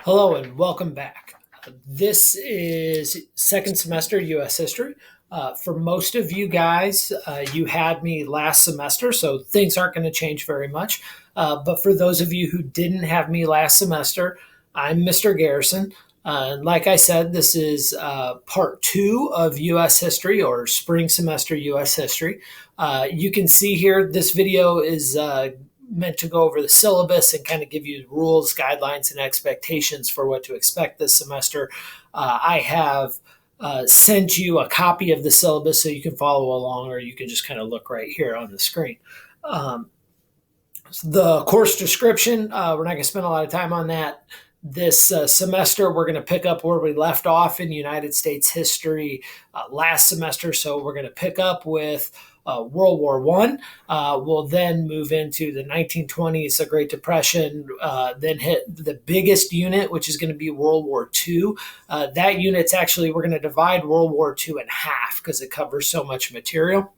Hello and welcome back. This is second semester U.S. history. For most of you guys, you had me last semester, so things aren't going to change very much. But for those of you who didn't have me last semester, I'm Mr. Garrison. Like I said, this is part two of U.S. history or spring semester U.S. history. You can see here this video is meant to go over the syllabus and kind of give you rules, guidelines, and expectations for what to expect this semester. I have sent you a copy of the syllabus so you can follow along, or you can just kind of look right here on the screen. The course description, we're not going to spend a lot of time on that. This semester, we're going to pick up where we left off in United States history last semester. So we're going to pick up with World War One. We'll then move into the 1920s, the Great Depression, then hit the biggest unit, which is going to be World War Two. That unit's actually, we're going to divide World War Two in half because it covers so much material.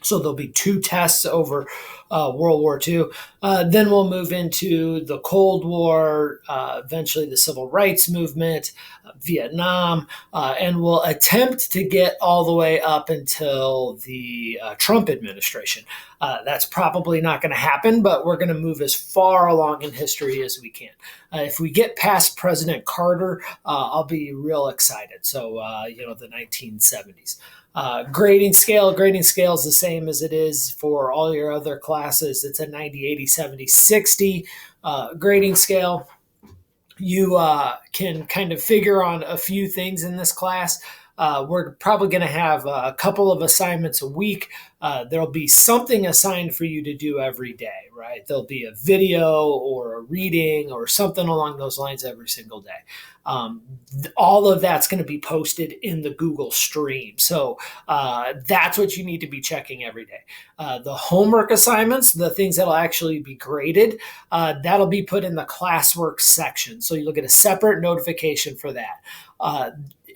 So there'll be two tests over World War II. Then we'll move into the Cold War, eventually the Civil Rights Movement, Vietnam, and we'll attempt to get all the way up until the Trump administration. That's probably not going to happen, but we're going to move as far along in history as we can. If we get past President Carter, I'll be real excited. So, the 1970s. Grading scale is the same as it is for all your other classes. It's a 90, 80, 70, 60 grading scale. You can kind of figure on a few things in this class. We're probably going to have a couple of assignments a week. There'll be something assigned for you to do every day, right? There'll be a video or a reading or something along those lines every single day. All of that's going to be posted in the Google Stream. So that's what you need to be checking every day. The homework assignments, the things that'll actually be graded, that'll be put in the classwork section. So you'll get a separate notification for that.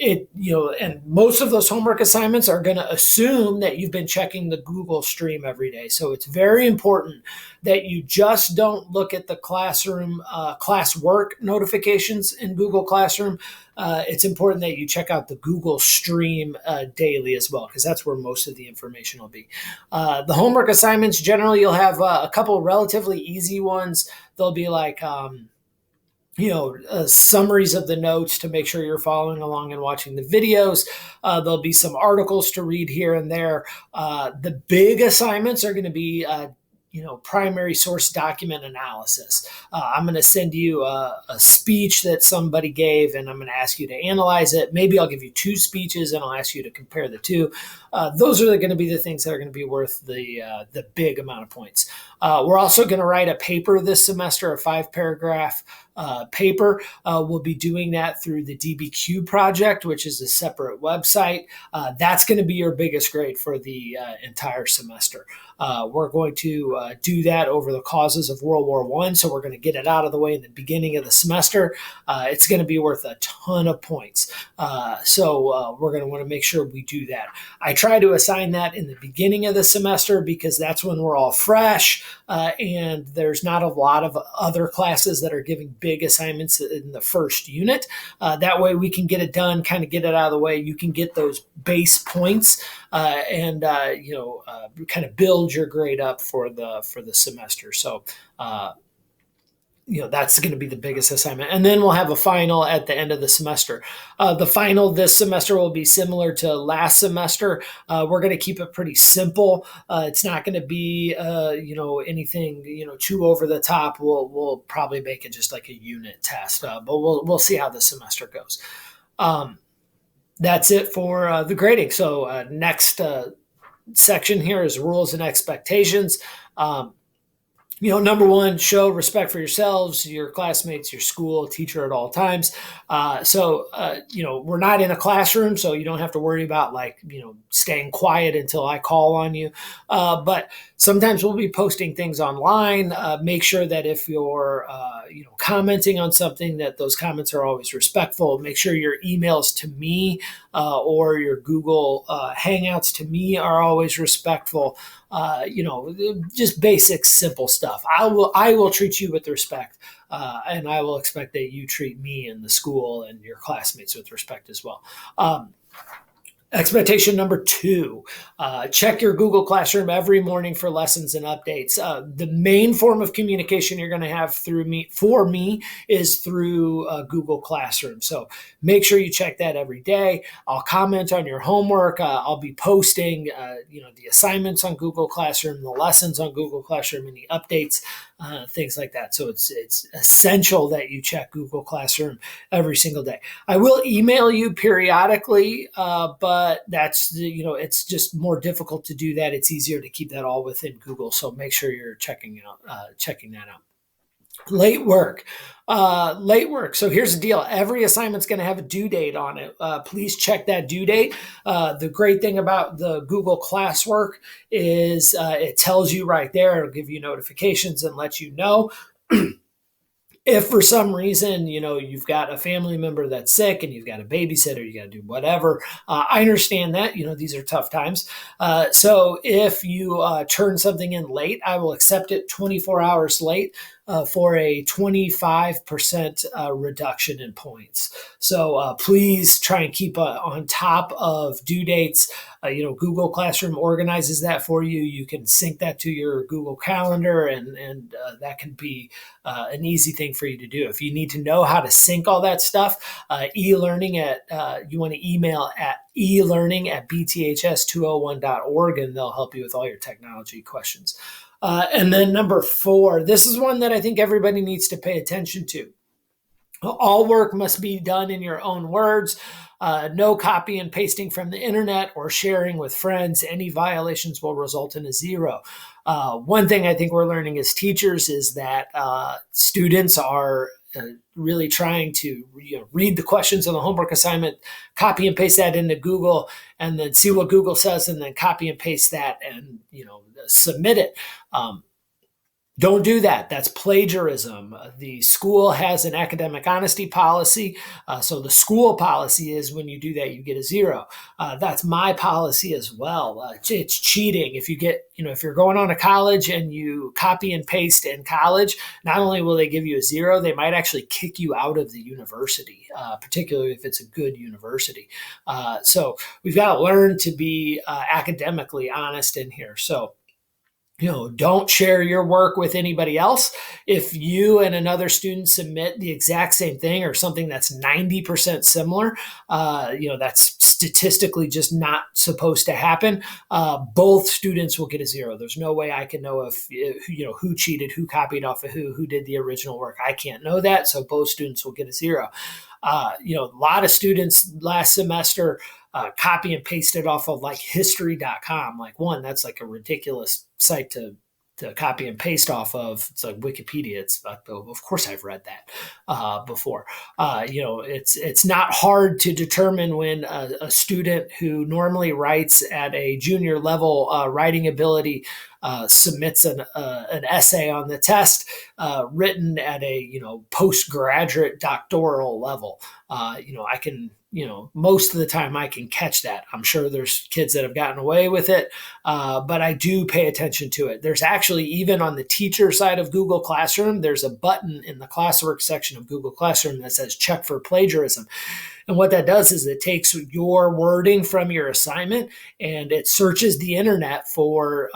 And most of those homework assignments are going to assume that you've been checking the Google Stream every day. So it's very important that you just don't look at the classroom classwork notifications in Google Classroom. It's important that you check out the Google Stream daily as well, because that's where most of the information will be. The homework assignments, generally, you'll have a couple relatively easy ones. They'll be like summaries of the notes to make sure you're following along and watching the videos. There'll be some articles to read here and there. The big assignments are going to be primary source document analysis. I'm going to send you a speech that somebody gave, and I'm going to ask you to analyze it. Maybe I'll give you two speeches, and I'll ask you to compare the two. Those are going to be the things that are going to be worth the big amount of points. We're also going to write a paper this semester, a 5-paragraph paper. We'll be doing that through the DBQ project, which is a separate website. That's going to be your biggest grade for the entire semester. We're going to do that over the causes of World War I, so we're going to get it out of the way in the beginning of the semester. It's going to be worth a ton of points. So we're going to want to make sure we do that. I try to assign that in the beginning of the semester because that's when we're all fresh, and there's not a lot of other classes that are giving big assignments in the first unit. That way we can get it done, kind of get it out of the way. You can get those base points and kind of build your grade up for the semester. So that's going to be the biggest assignment. And then we'll have a final at the end of the semester. The final this semester will be similar to last semester. We're going to keep it pretty simple. It's not going to be, anything, too over the top. We'll probably make it just like a unit test, but we'll see how the semester goes. That's it for the grading. So next section here is rules and expectations. Number one, show respect for yourselves, your classmates, your school, teacher at all times. We're not in a classroom, so you don't have to worry about staying quiet until I call on you. But sometimes we'll be posting things online. Make sure that if you're, commenting on something, that those comments are always respectful. Make sure your emails to me or your Google Hangouts to me are always respectful. Just basic, simple stuff. I will treat you with respect, and I will expect that you treat me and the school and your classmates with respect as well. Expectation number 2, check your Google Classroom every morning for lessons and updates. The main form of communication you're going to have for me, is through Google Classroom. So make sure you check that every day. I'll comment on your homework. I'll be posting, the assignments on Google Classroom, the lessons on Google Classroom, and the updates, things like that. So it's essential that you check Google Classroom every single day. I will email you periodically, but that's it's just more difficult to do that. It's easier to keep that all within Google. So make sure you're checking that out. Late work. So here's the deal. Every assignment's going to have a due date on it. Please check that due date. The great thing about the Google classwork is it tells you right there. It'll give you notifications and let you know. If for some reason, you've got a family member that's sick and you've got a babysitter, you got to do whatever. I understand that, these are tough times. So if you turn something in late, I will accept it 24 hours late for a 25% reduction in points. So please try and keep on top of due dates. Google Classroom organizes that for you. You can sync that to your Google Calendar, and that can be an easy thing for you to do. If you need to know how to sync all that stuff, e-learning you want to email at elearning@bths201.org, and they'll help you with all your technology questions. And then number 4, this is one that I think everybody needs to pay attention to. All work must be done in your own words. No copy and pasting from the internet or sharing with friends. Any violations will result in a 0. One thing I think we're learning as teachers is that students are really trying to read the questions on the homework assignment, copy and paste that into Google, and then see what Google says, and then copy and paste that and submit it. Don't do that. That's plagiarism. The school has an academic honesty policy. So the school policy is when you do that, you get a 0. That's my policy as well. It's cheating. If you're going on to college and you copy and paste in college, not only will they give you a 0, they might actually kick you out of the university, particularly if it's a good university. So we've got to learn to be academically honest in here. So don't share your work with anybody else. If you and another student submit the exact same thing or something that's 90% similar, that's statistically just not supposed to happen. Both students will get a 0. There's no way I can know if who cheated, who copied off of who did the original work. I can't know that. So both students will get a 0. A lot of students last semester copy and pasted off of history.com. That's a ridiculous site to copy and paste off of. It's like Wikipedia. It's of course I've read that before. It's not hard to determine when a student who normally writes at a junior level writing ability submits an essay on the test written at a postgraduate doctoral level. I can most of the time I can catch that. I'm sure there's kids that have gotten away with it, but I do pay attention to it. There's actually, even on the teacher side of Google Classroom, there's a button in the classwork section of Google Classroom that says check for plagiarism. And what that does is it takes your wording from your assignment and it searches the internet for,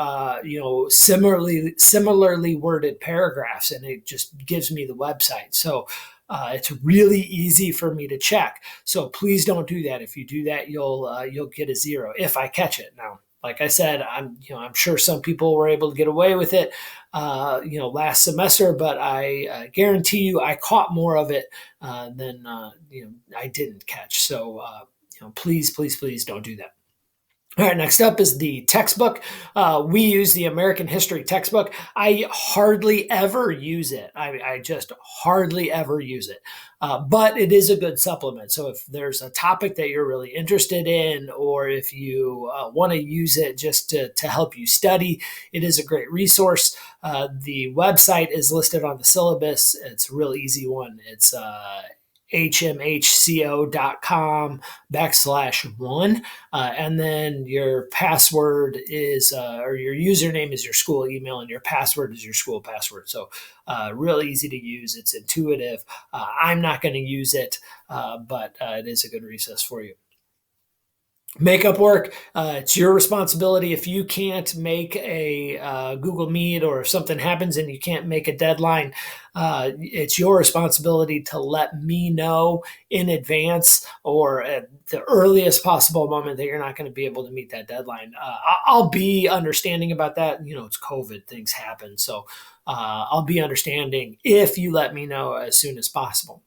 similarly worded paragraphs, and it just gives me the website. So it's really easy for me to check. So please don't do that. If you do that, you'll get a 0 if I catch it. Now, like I said, I'm sure some people were able to get away with it, last semester, but I guarantee you I caught more of it than I didn't catch. So please don't do that. All right, next up is the textbook. We use the American History textbook. I hardly ever use it. I just hardly ever use it. But it is a good supplement. So if there's a topic that you're really interested in, or if you want to use it just to help you study, it is a great resource. The website is listed on the syllabus. It's a real easy one. It's hmhco.com/1. And then your password is, or your username is your school email, and your password is your school password. So, real easy to use. It's intuitive. I'm not going to use it, but it is a good resource for you. Makeup work, it's your responsibility. If you can't make a Google Meet, or if something happens and you can't make a deadline, it's your responsibility to let me know in advance, or at the earliest possible moment, that you're not going to be able to meet that deadline. I'll be understanding about that. It's COVID, things happen. So I'll be understanding if you let me know as soon as possible.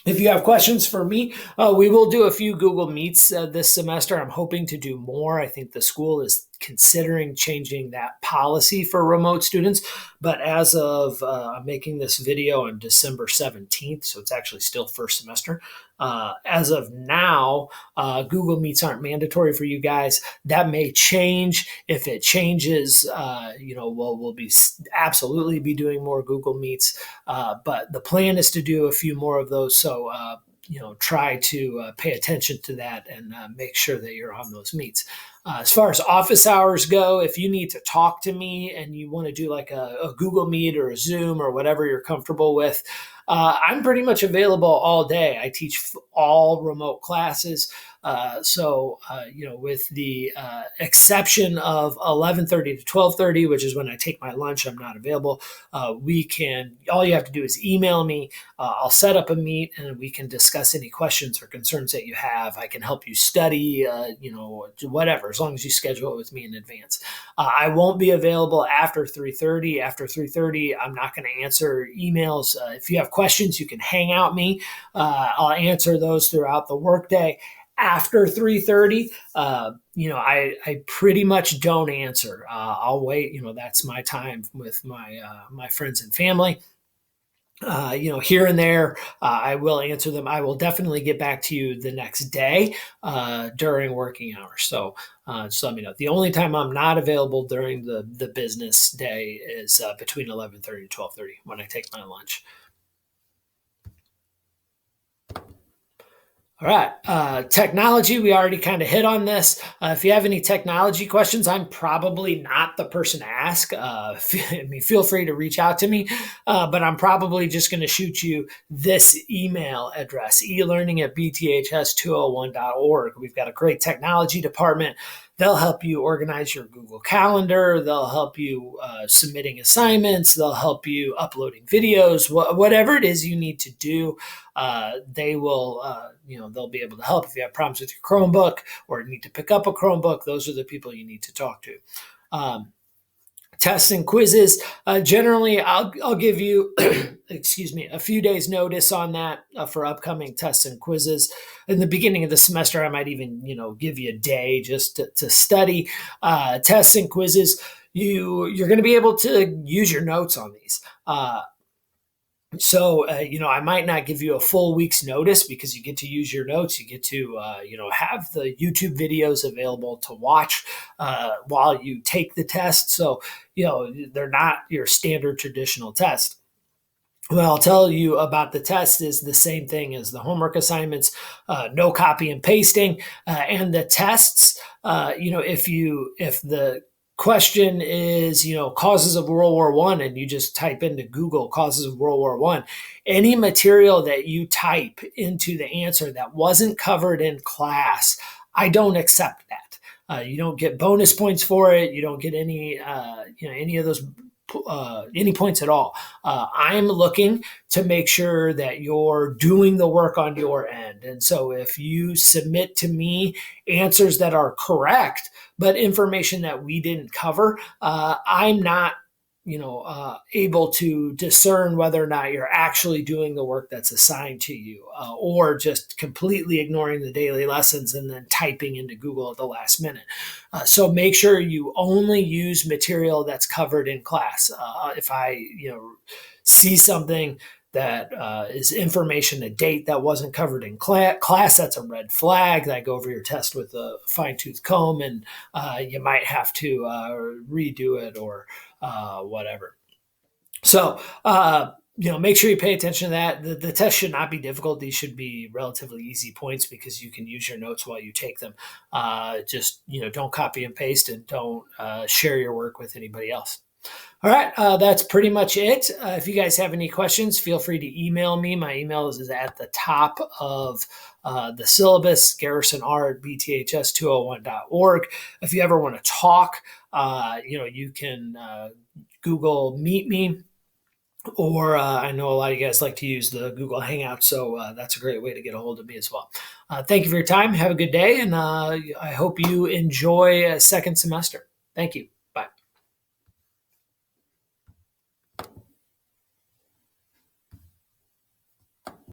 If you have questions for me, we will do a few Google Meets this semester. I'm hoping to do more. I think the school is considering changing that policy for remote students. But as of I'm making this video on December 17th, so it's actually still first semester. As of now, Google Meets aren't mandatory for you guys. That may change. If it changes, we'll be absolutely be doing more Google Meets. But the plan is to do a few more of those. So, try to pay attention to that, and make sure that you're on those meets. As far as office hours go, if you need to talk to me and you want to do like a Google Meet or a Zoom or whatever you're comfortable with, I'm pretty much available all day. I teach all remote classes. With the exception of 11:30 to 12:30, which is when I take my lunch, I'm not available. All you have to do is email me. I'll set up a meet, and we can discuss any questions or concerns that you have. I can help you study, whatever, as long as you schedule it with me in advance. I won't be available after 3:30. After 3:30, I'm not going to answer emails. If you have questions, you can hang out me. I'll answer those throughout the workday. After 3:30, I pretty much don't answer. I'll wait. That's my time with my friends and family. Here and there, I will answer them. I will definitely get back to you the next day during working hours. So just let me know. The only time I'm not available during the business day is between 11:30 and 12:30 when I take my lunch. All right. Technology, we already kind of hit on this. If you have any technology questions, I'm probably not the person to ask. Feel free to reach out to me, but I'm probably just going to shoot you this email address, elearning@bths201.org. We've got a great technology department. They'll help you organize your Google Calendar. They'll help you submitting assignments. They'll help you uploading videos, whatever it is you need to do. They will, they'll be able to help. If you have problems with your Chromebook or need to pick up a Chromebook, those are the people you need to talk to. Tests and quizzes. Generally, I'll give you, excuse me, a few days notice on that for upcoming tests and quizzes. In the beginning of the semester, I might even, give you a day just to study. Tests and quizzes, you're going to be able to use your notes on these. I might not give you a full week's notice because you get to use your notes. You get to, have the YouTube videos available to watch while you take the test. So, they're not your standard traditional test. What I'll tell you about the test is the same thing as the homework assignments, no copy and pasting, and the tests. If the question is, causes of World War I, and you just type into Google causes of World War I, any material that you type into the answer that wasn't covered in class, I don't accept that. You don't get bonus points for it. You don't get any of those any points at all. I'm looking to make sure that you're doing the work on your end. And so if you submit to me answers that are correct, but information that we didn't cover, I'm not able to discern whether or not you're actually doing the work that's assigned to you, or just completely ignoring the daily lessons and then typing into Google at the last minute. So make sure you only use material that's covered in class. If I, see something that is information to date that wasn't covered in class, that's a red flag. I go over your test with a fine tooth comb, and you might have to redo it or whatever. So, make sure you pay attention to that. The test should not be difficult. These should be relatively easy points because you can use your notes while you take them. Just, don't copy and paste, and don't share your work with anybody else. All right, that's pretty much it. If you guys have any questions, feel free to email me. My email is at the top of the syllabus, garrisonr@bths201.org. If you ever want to talk, you can Google Meet Me, or I know a lot of you guys like to use the Google Hangout, so that's a great way to get a hold of me as well. Thank you for your time. Have a good day, and I hope you enjoy second semester. Thank you.